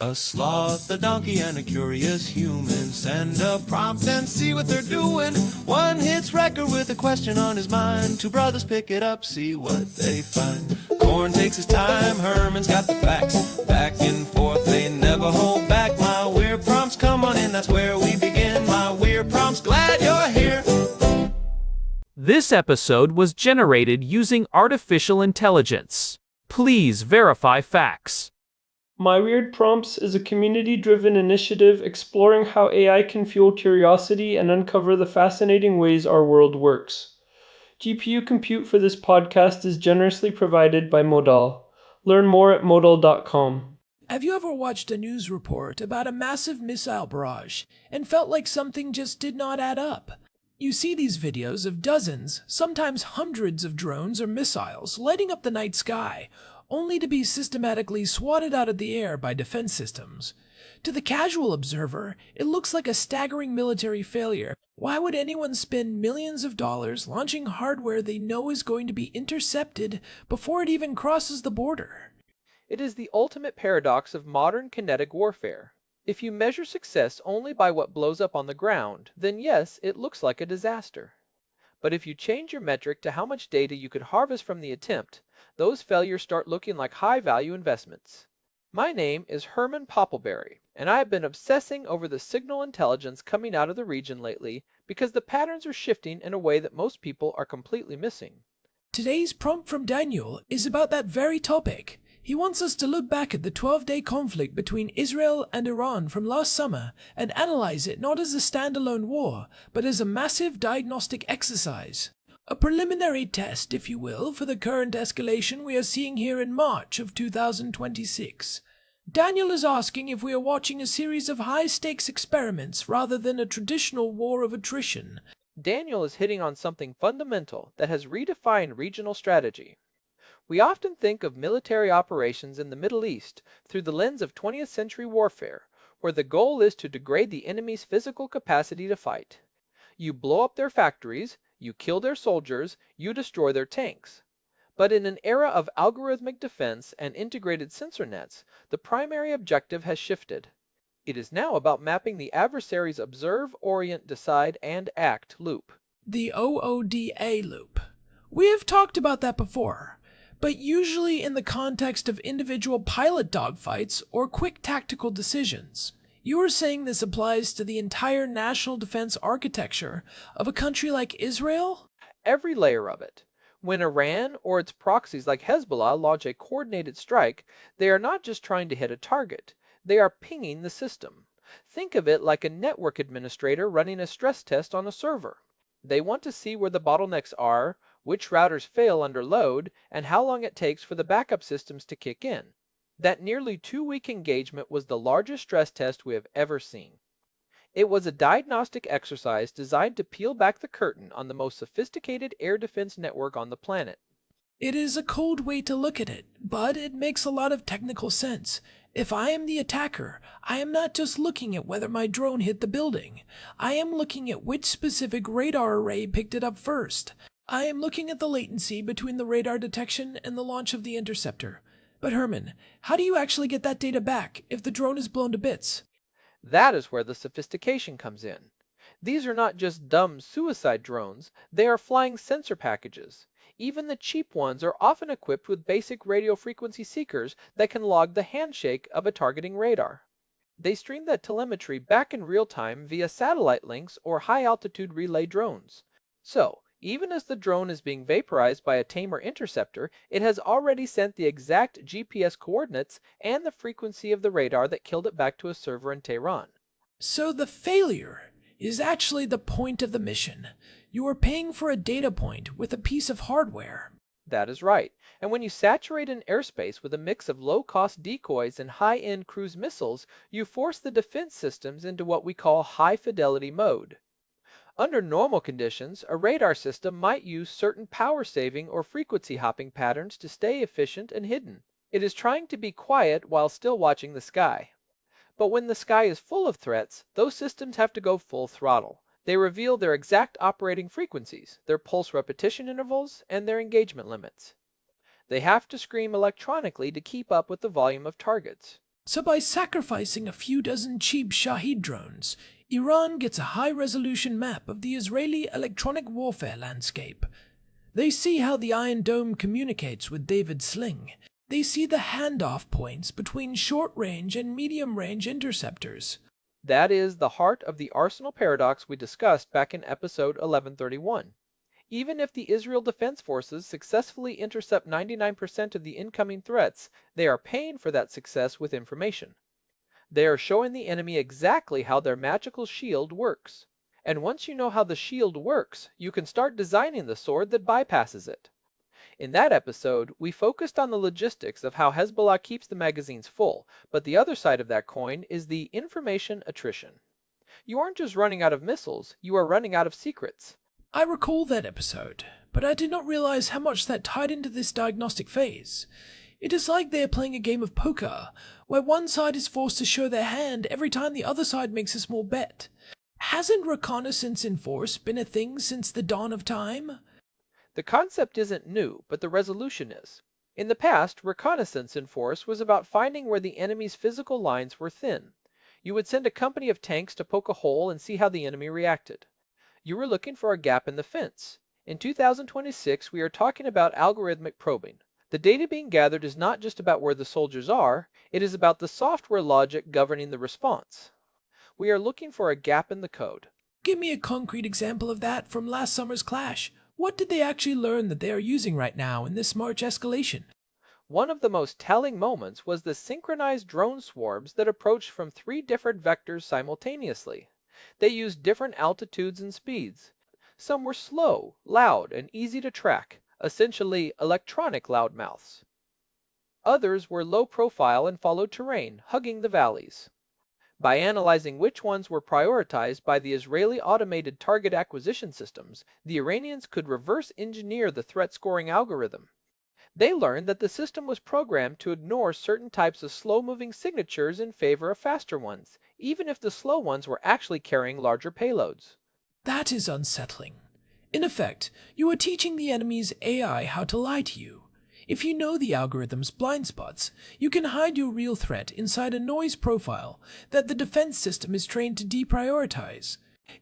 A sloth, a donkey, and a curious human. Send a prompt and see what they're doing. One hits record with a question on his mind. Two brothers pick it up, see what they find. Corn takes his time, Herman's got the facts. Back and forth, they never hold back. My weird prompts, come on in, that's where we begin. My weird prompts, glad you're here. This episode was generated using artificial intelligence. Please verify facts. My Weird Prompts is a community-driven initiative exploring how AI can fuel curiosity and uncover the fascinating ways our world works. GPU compute for this podcast is generously provided by Modal. Learn more at modal.com. Have you ever watched a news report about a massive missile barrage and felt like something just did not add up? You see these videos of dozens, sometimes hundreds of drones or missiles lighting up the night sky, only to be systematically swatted out of the air by defense systems. To the casual observer, it looks like a staggering military failure. Why would anyone spend millions of dollars launching hardware they know is going to be intercepted before it even crosses the border? It is the ultimate paradox of modern kinetic warfare. If you measure success only by what blows up on the ground, then yes, it looks like a disaster. But if you change your metric to how much data you could harvest from the attempt, those failures start looking like high-value investments. My name is Herman Poppleberry, and I have been obsessing over the signal intelligence coming out of the region lately because the patterns are shifting in a way that most people are completely missing. Today's prompt from Daniel is about that very topic. He wants us to look back at the 12-day conflict between Israel and Iran from last summer and analyze it not as a standalone war, but as a massive diagnostic exercise. A preliminary test, if you will, for the current escalation we are seeing here in March of 2026. Daniel is asking if we are watching a series of high-stakes experiments rather than a traditional war of attrition. Daniel is hitting on something fundamental that has redefined regional strategy. We often think of military operations in the Middle East through the lens of 20th century warfare, where the goal is to degrade the enemy's physical capacity to fight. You blow up their factories, you kill their soldiers, you destroy their tanks. But in an era of algorithmic defense and integrated sensor nets, the primary objective has shifted. It is now about mapping the adversary's observe, orient, decide, and act loop. The OODA loop. We have talked about that before, but usually in the context of individual pilot dogfights or quick tactical decisions. You are saying this applies to the entire national defense architecture of a country like Israel? Every layer of it. When Iran or its proxies like Hezbollah launch a coordinated strike, they are not just trying to hit a target, they are pinging the system. Think of it like a network administrator running a stress test on a server. They want to see where the bottlenecks are, which routers fail under load, and how long it takes for the backup systems to kick in. That nearly 2-week engagement was the largest stress test we have ever seen. It was a diagnostic exercise designed to peel back the curtain on the most sophisticated air defense network on the planet. It is a cold way to look at it, but it makes a lot of technical sense. If I am the attacker, I am not just looking at whether my drone hit the building. I am looking at which specific radar array picked it up first. I am looking at the latency between the radar detection and the launch of the interceptor. But Herman, how do you actually get that data back if the drone is blown to bits? That is where the sophistication comes in. These are not just dumb suicide drones, they are flying sensor packages. Even the cheap ones are often equipped with basic radio frequency seekers that can log the handshake of a targeting radar. They stream that telemetry back in real time via satellite links or high-altitude relay drones. So, even as the drone is being vaporized by a tamer interceptor, it has already sent the exact GPS coordinates and the frequency of the radar that killed it back to a server in Tehran. So the failure is actually the point of the mission. You are paying for a data point with a piece of hardware. That is right. And when you saturate an airspace with a mix of low-cost decoys and high-end cruise missiles, you force the defense systems into what we call high-fidelity mode. Under normal conditions, a radar system might use certain power-saving or frequency-hopping patterns to stay efficient and hidden. It is trying to be quiet while still watching the sky. But when the sky is full of threats, those systems have to go full throttle. They reveal their exact operating frequencies, their pulse repetition intervals, and their engagement limits. They have to scream electronically to keep up with the volume of targets. So by sacrificing a few dozen cheap Shahed drones, Iran gets a high-resolution map of the Israeli electronic warfare landscape. They see how the Iron Dome communicates with David's sling. They see the handoff points between short-range and medium-range interceptors. That is the heart of the arsenal paradox we discussed back in episode 1131. Even if the Israel Defense Forces successfully intercept 99% of the incoming threats, they are paying for that success with information. They are showing the enemy exactly how their magical shield works. And once you know how the shield works, you can start designing the sword that bypasses it. In that episode, we focused on the logistics of how Hezbollah keeps the magazines full, but the other side of that coin is the information attrition. You aren't just running out of missiles, you are running out of secrets. I recall that episode, but I did not realize how much that tied into this diagnostic phase. It is like they are playing a game of poker, where one side is forced to show their hand every time the other side makes a small bet. Hasn't reconnaissance in force been a thing since the dawn of time? The concept isn't new, but the resolution is. In the past, reconnaissance in force was about finding where the enemy's physical lines were thin. You would send a company of tanks to poke a hole and see how the enemy reacted. You were looking for a gap in the fence. In 2026, we are talking about algorithmic probing. The data being gathered is not just about where the soldiers are, it is about the software logic governing the response. We are looking for a gap in the code. Give me a concrete example of that from last summer's clash. What did they actually learn that they are using right now in this March escalation? One of the most telling moments was the synchronized drone swarms that approached from 3 different vectors simultaneously. They used different altitudes and speeds. Some were slow, loud, and easy to track, essentially electronic loudmouths. Others were low profile and followed terrain, hugging the valleys. By analyzing which ones were prioritized by the Israeli automated target acquisition systems, the Iranians could reverse engineer the threat scoring algorithm. They learned that the system was programmed to ignore certain types of slow-moving signatures in favor of faster ones, even if the slow ones were actually carrying larger payloads. That is unsettling. In effect, you are teaching the enemy's AI how to lie to you. If you know the algorithm's blind spots, you can hide your real threat inside a noise profile that the defense system is trained to deprioritize.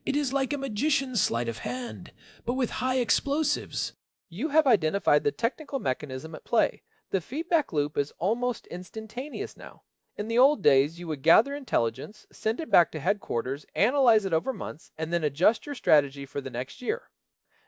It is like a magician's sleight of hand, but with high explosives. You have identified the technical mechanism at play. The feedback loop is almost instantaneous now. In the old days, you would gather intelligence, send it back to headquarters, analyze it over months, and then adjust your strategy for the next year.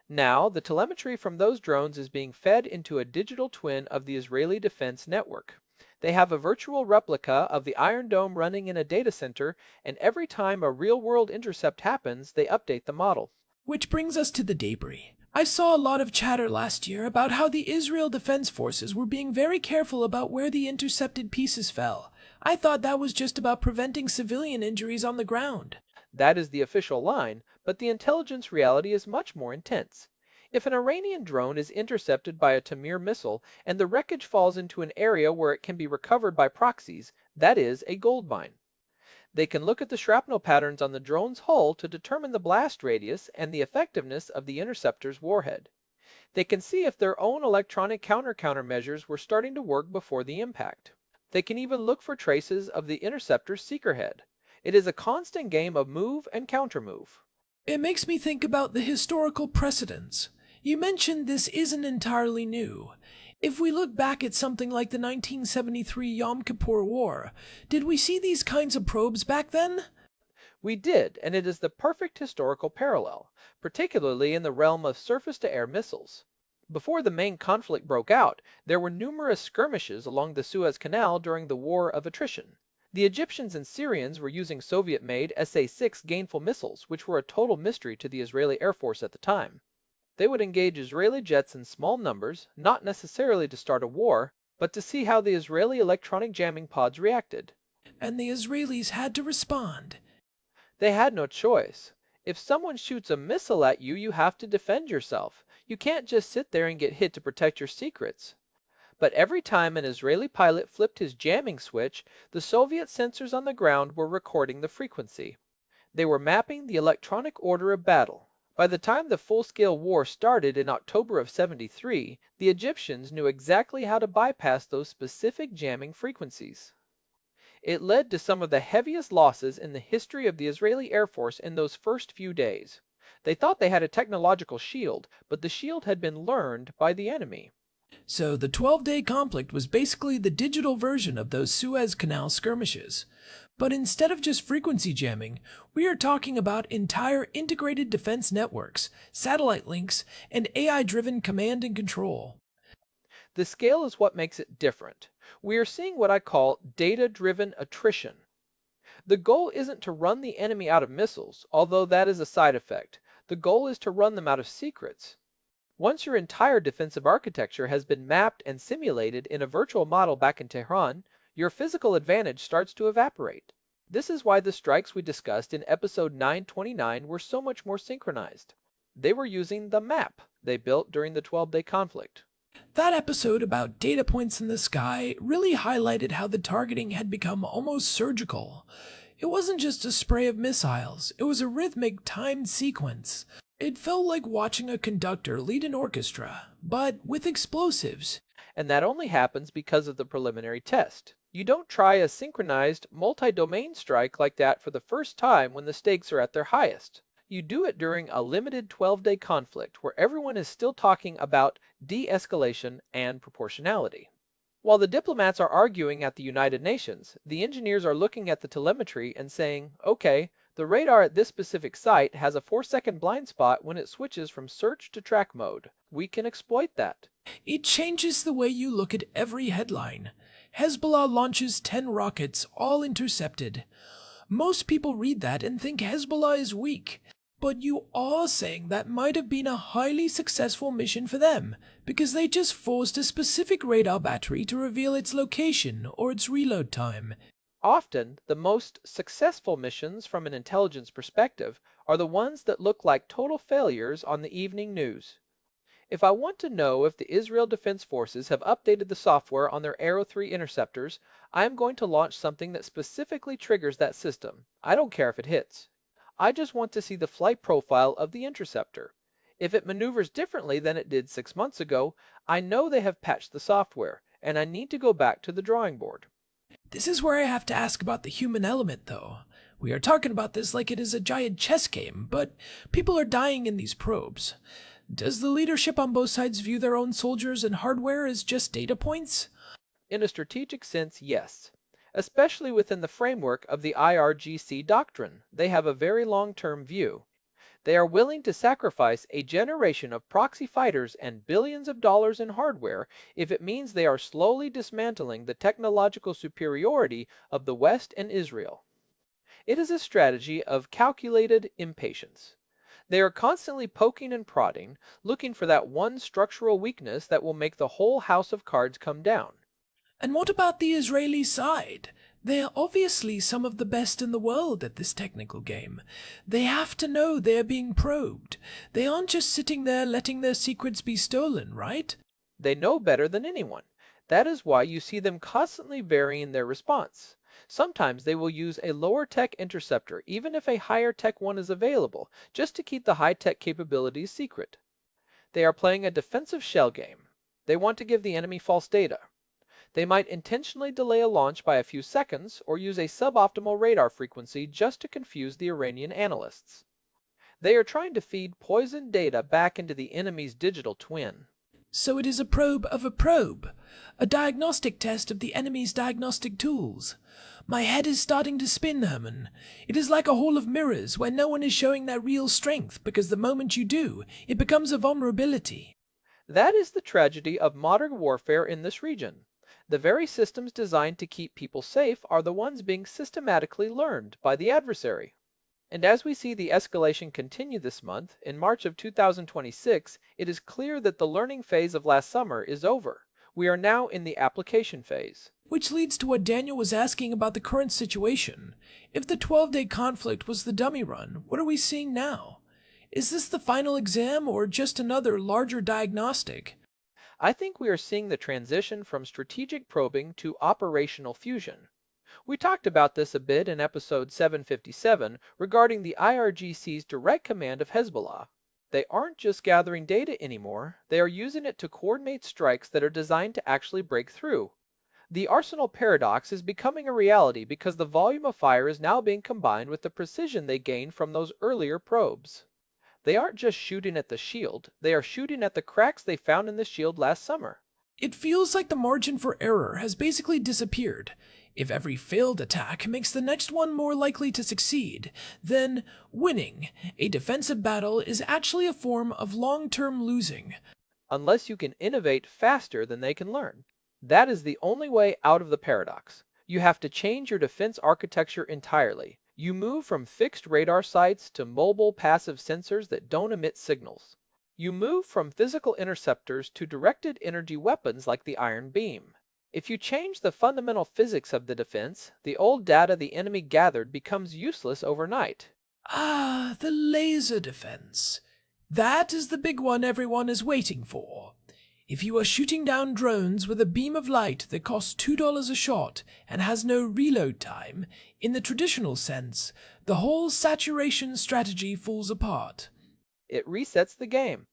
Now, the telemetry from those drones is being fed into a digital twin of the Israeli defense network. They have a virtual replica of the Iron Dome running in a data center, and every time a real-world intercept happens, they update the model. Which brings us to the debris. I saw a lot of chatter last year about how the Israel Defense Forces were being very careful about where the intercepted pieces fell. I thought that was just about preventing civilian injuries on the ground. That is the official line, but the intelligence reality is much more intense. If an Iranian drone is intercepted by a Tamir missile and the wreckage falls into an area where it can be recovered by proxies, that is a gold mine. They can look at the shrapnel patterns on the drone's hull to determine the blast radius and the effectiveness of the interceptor's warhead. They can see if their own electronic countermeasures were starting to work before the impact. They can even look for traces of the interceptor's seeker head. It is a constant game of move and countermove. It makes me think about the historical precedents. You mentioned this isn't entirely new. If we look back at something like the 1973 Yom Kippur War, did we see these kinds of probes back then? We did, and it is the perfect historical parallel, particularly in the realm of surface-to-air missiles. Before the main conflict broke out, there were numerous skirmishes along the Suez Canal during the War of Attrition. The Egyptians and Syrians were using Soviet-made SA-6 gainful missiles, which were a total mystery to the Israeli Air Force at the time. They would engage Israeli jets in small numbers, not necessarily to start a war, but to see how the Israeli electronic jamming pods reacted. And the Israelis had to respond. They had no choice. If someone shoots a missile at you, you have to defend yourself. You can't just sit there and get hit to protect your secrets. But every time an Israeli pilot flipped his jamming switch, the Soviet sensors on the ground were recording the frequency. They were mapping the electronic order of battle. By the time the full-scale war started in October of '73, the Egyptians knew exactly how to bypass those specific jamming frequencies. It led to some of the heaviest losses in the history of the Israeli Air Force in those first few days. They thought they had a technological shield, but the shield had been learned by the enemy. So the 12-day conflict was basically the digital version of those Suez Canal skirmishes. But instead of just frequency jamming, we are talking about entire integrated defense networks, satellite links, and AI-driven command and control. The scale is what makes it different. We are seeing what I call data-driven attrition. The goal isn't to run the enemy out of missiles, although that is a side effect. The goal is to run them out of secrets. Once your entire defensive architecture has been mapped and simulated in a virtual model back in Tehran, your physical advantage starts to evaporate. This is why the strikes we discussed in episode 929 were so much more synchronized. They were using the map they built during the 12-day conflict. That episode about data points in the sky really highlighted how the targeting had become almost surgical. It wasn't just a spray of missiles, it was a rhythmic, timed sequence. It felt like watching a conductor lead an orchestra, but with explosives. And that only happens because of the preliminary test. You don't try a synchronized, multi-domain strike like that for the first time when the stakes are at their highest. You do it during a limited 12-day conflict where everyone is still talking about de-escalation and proportionality. While the diplomats are arguing at the United Nations, the engineers are looking at the telemetry and saying, okay, the radar at this specific site has a 4-second blind spot when it switches from search to track mode. We can exploit that. It changes the way you look at every headline. Hezbollah launches 10 rockets, all intercepted. Most people read that and think Hezbollah is weak. But you are saying that might have been a highly successful mission for them, because they just forced a specific radar battery to reveal its location or its reload time. Often, the most successful missions from an intelligence perspective are the ones that look like total failures on the evening news. If I want to know if the Israel Defense Forces have updated the software on their Arrow 3 interceptors, I am going to launch something that specifically triggers that system. I don't care if it hits. I just want to see the flight profile of the interceptor. If it maneuvers differently than it did 6 months ago, I know they have patched the software, and I need to go back to the drawing board. This is where I have to ask about the human element, though. We are talking about this like it is a giant chess game, but people are dying in these probes. Does the leadership on both sides view their own soldiers and hardware as just data points? In a strategic sense, yes. Especially within the framework of the IRGC doctrine, they have a very long-term view. They are willing to sacrifice a generation of proxy fighters and billions of dollars in hardware if it means they are slowly dismantling the technological superiority of the West and Israel. It is a strategy of calculated impatience. They are constantly poking and prodding, looking for that one structural weakness that will make the whole house of cards come down. And what about the Israeli side? They are obviously some of the best in the world at this technical game. They have to know they are being probed. They aren't just sitting there letting their secrets be stolen, right? They know better than anyone. That is why you see them constantly varying their response. Sometimes they will use a lower-tech interceptor, even if a higher-tech one is available, just to keep the high-tech capabilities secret. They are playing a defensive shell game. They want to give the enemy false data. They might intentionally delay a launch by a few seconds or use a suboptimal radar frequency just to confuse the Iranian analysts. They are trying to feed poisoned data back into the enemy's digital twin. So it is a probe of a probe, a diagnostic test of the enemy's diagnostic tools. My head is starting to spin, Herman. It is like a hall of mirrors where no one is showing their real strength, because the moment you do, it becomes a vulnerability. That is the tragedy of modern warfare in this region. The very systems designed to keep people safe are the ones being systematically learned by the adversary. And as we see the escalation continue this month, in March of 2026, it is clear that the learning phase of last summer is over. We are now in the application phase. Which leads to what Daniel was asking about the current situation. If the 12-day conflict was the dummy run, what are we seeing now? Is this the final exam or just another larger diagnostic? I think we are seeing the transition from strategic probing to operational fusion. We talked about this a bit in episode 757 regarding the IRGC's direct command of Hezbollah. They aren't just gathering data anymore, they are using it to coordinate strikes that are designed to actually break through. The Arsenal paradox is becoming a reality because the volume of fire is now being combined with the precision they gained from those earlier probes. They aren't just shooting at the shield, they are shooting at the cracks they found in the shield last summer. It feels like the margin for error has basically disappeared. If every failed attack makes the next one more likely to succeed, then winning a defensive battle is actually a form of long-term losing. Unless you can innovate faster than they can learn. That is the only way out of the paradox. You have to change your defense architecture entirely. You move from fixed radar sites to mobile passive sensors that don't emit signals. You move from physical interceptors to directed energy weapons like the iron beam. If you change the fundamental physics of the defense, the old data the enemy gathered becomes useless overnight. Ah, the laser defense. That is the big one everyone is waiting for. If you are shooting down drones with a beam of light that costs $2 a shot and has no reload time, in the traditional sense, the whole saturation strategy falls apart. It resets the game.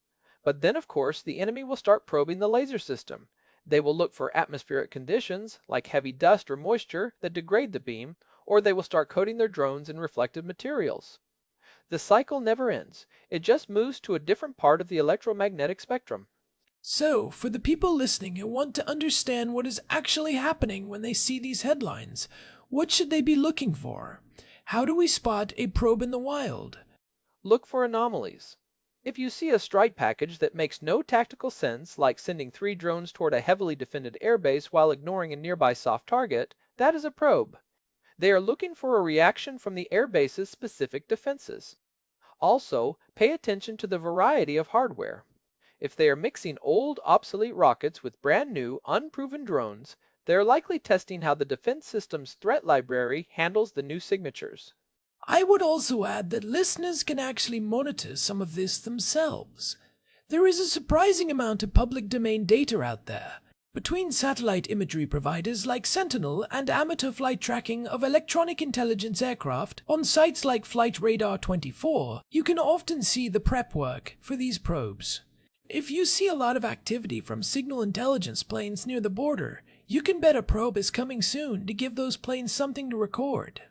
But then, of course, the enemy will start probing the laser system. They will look for atmospheric conditions, like heavy dust or moisture, that degrade the beam, or they will start coating their drones in reflective materials. The cycle never ends. It just moves to a different part of the electromagnetic spectrum. So, for the people listening who want to understand what is actually happening when they see these headlines, what should they be looking for? How do we spot a probe in the wild? Look for anomalies. If you see a strike package that makes no tactical sense, like sending 3 drones toward a heavily defended airbase while ignoring a nearby soft target, that is a probe. They are looking for a reaction from the airbase's specific defenses. Also, pay attention to the variety of hardware. If they are mixing old, obsolete rockets with brand new, unproven drones, they are likely testing how the defense system's threat library handles the new signatures. I would also add that listeners can actually monitor some of this themselves. There is a surprising amount of public domain data out there. Between satellite imagery providers like Sentinel and amateur flight tracking of electronic intelligence aircraft on sites like Flight Radar 24, you can often see the prep work for these probes. If you see a lot of activity from signal intelligence planes near the border, you can bet a probe is coming soon to give those planes something to record.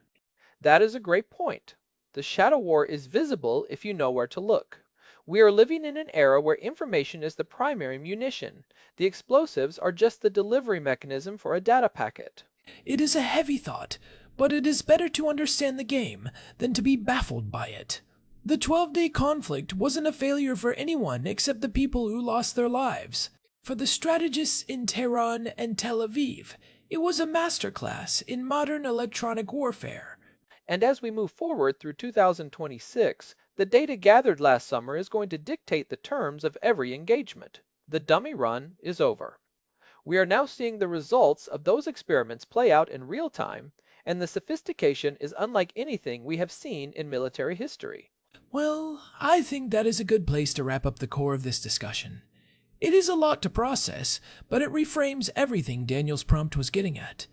That is a great point. The shadow war is visible if you know where to look. We are living in an era where information is the primary munition. The explosives are just the delivery mechanism for a data packet. It is a heavy thought, but it is better to understand the game than to be baffled by it. The 12-day conflict wasn't a failure for anyone except the people who lost their lives. For the strategists in Tehran and Tel Aviv, it was a masterclass in modern electronic warfare. And as we move forward through 2026, the data gathered last summer is going to dictate the terms of every engagement. The dummy run is over. We are now seeing the results of those experiments play out in real time, and the sophistication is unlike anything we have seen in military history. Well, I think that is a good place to wrap up the core of this discussion. It is a lot to process, but it reframes everything Daniel's prompt was getting at.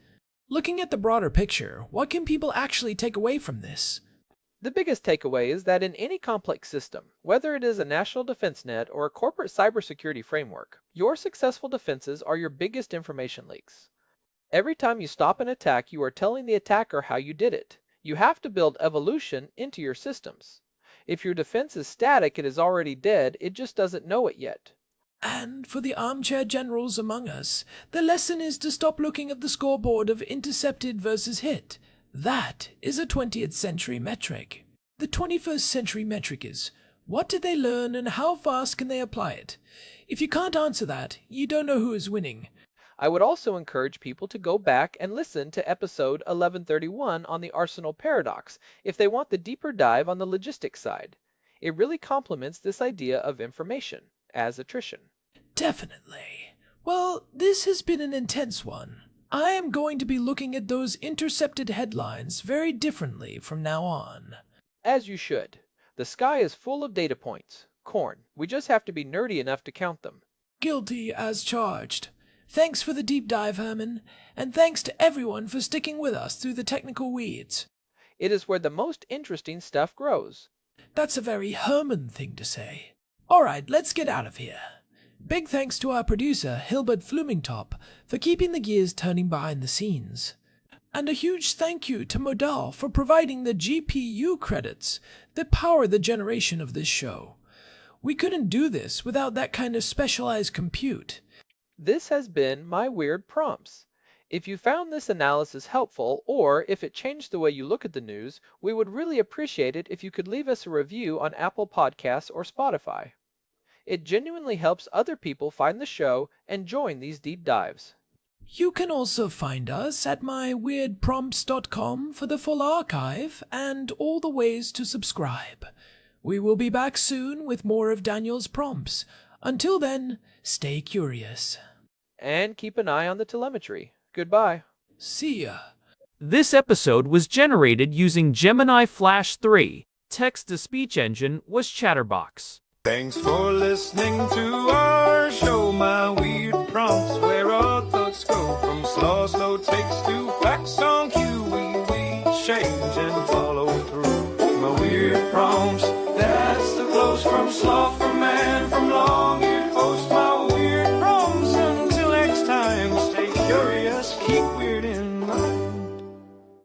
Looking at the broader picture, what can people actually take away from this? The biggest takeaway is that in any complex system, whether it is a national defense net or a corporate cybersecurity framework, your successful defenses are your biggest information leaks. Every time you stop an attack, you are telling the attacker how you did it. You have to build evolution into your systems. If your defense is static, it is already dead, it just doesn't know it yet. And for the armchair generals among us, the lesson is to stop looking at the scoreboard of intercepted versus hit. That is a 20th century metric. The 21st century metric is, what did they learn and how fast can they apply it? If you can't answer that, you don't know who is winning. I would also encourage people to go back and listen to episode 1131 on the Arsenal paradox if they want the deeper dive on the logistics side. It really complements this idea of information as attrition. Definitely. Well, this has been an intense one. I am going to be looking at those intercepted headlines very differently from now on. As you should. The sky is full of data points. Corn. We just have to be nerdy enough to count them. Guilty as charged. Thanks for the deep dive, Herman, and thanks to everyone for sticking with us through the technical weeds. It is where the most interesting stuff grows. That's a very Herman thing to say. All right, let's get out of here. big thanks to our producer, Hilbert Flumingtop, for keeping the gears turning behind the scenes. And a huge thank you to Modal for providing the GPU credits that power the generation of this show. We couldn't do this without that kind of specialized compute. This has been My Weird Prompts. If you found this analysis helpful, or if it changed the way you look at the news, we would really appreciate it if you could leave us a review on Apple Podcasts or Spotify. It genuinely helps other people find the show and join these deep dives. You can also find us at myweirdprompts.com for the full archive and all the ways to subscribe. We will be back soon with more of Daniel's prompts. Until then, stay curious. And keep an eye on the telemetry. Goodbye. See ya. This episode was generated using Gemini Flash 3. Text-to-speech engine was Chatterbox. Thanks for listening to our show, My Weird Prompts, where our thoughts go from slow takes to facts on cue. We change and follow through. My Weird Prompts, that's the close from sloth, from man, from long-eared host. My Weird Prompts, until next time, stay curious, keep